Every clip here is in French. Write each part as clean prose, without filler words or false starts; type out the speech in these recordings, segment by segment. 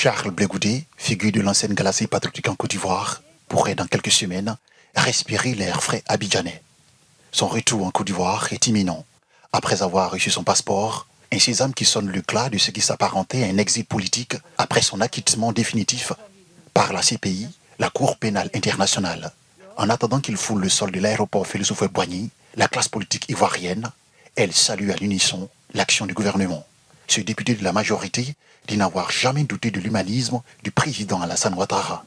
Charles Blé Goudé, figure de l'ancienne galaxie patriotique en Côte d'Ivoire, pourrait dans quelques semaines respirer l'air frais abidjanais. Son retour en Côte d'Ivoire est imminent. Après avoir reçu son passeport, un sésame qui sonne le glas de ce qui s'apparentait à un exil politique après son acquittement définitif par la CPI, la Cour pénale internationale. En attendant qu'il foule le sol de l'aéroport Félix Houphouët-Boigny, la classe politique ivoirienne, elle salue à l'unisson l'action du gouvernement. Ce député de la majorité dit n'avoir jamais douté de l'humanisme du président Alassane Ouattara.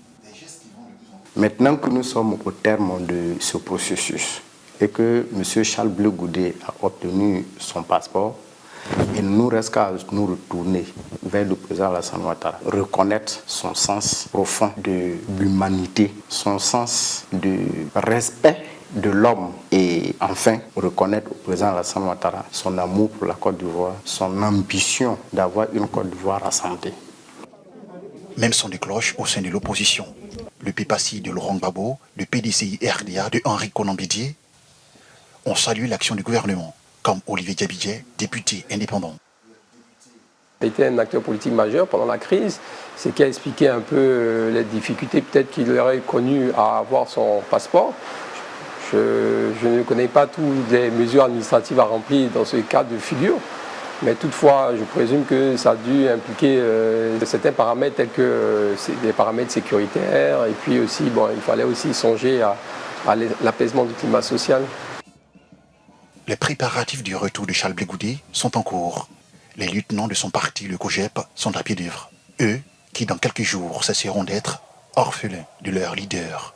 Maintenant que nous sommes au terme de ce processus et que M. Charles Blé Goudé a obtenu son passeport, il ne nous reste qu'à nous retourner vers le président Alassane Ouattara, reconnaître son sens profond de l'humanité, son sens de respect de l'homme et enfin reconnaître au président Alassane Ouattara son amour pour la Côte d'Ivoire, son ambition d'avoir une Côte d'Ivoire assemblée. Même son de cloche au sein de l'opposition. Le PPACI de Laurent Gbagbo, le PDCI-RDA de Henri Konan Bédié ont salué l'action du gouvernement, comme Olivier Diabidje, député indépendant. Il était un acteur politique majeur pendant la crise, ce qui a expliqué un peu les difficultés peut-être qu'il aurait connues à avoir son passeport. Je ne connais pas toutes les mesures administratives à remplir dans ce cas de figure, mais toutefois, je présume que ça a dû impliquer certains paramètres tels que des paramètres sécuritaires, et puis aussi, il fallait aussi songer à l'apaisement du climat social. Les préparatifs du retour de Charles Blé Goudé sont en cours. Les lieutenants de son parti, le COJEP, sont à pied d'œuvre. Eux qui, dans quelques jours, cesseront d'être orphelins de leur leader.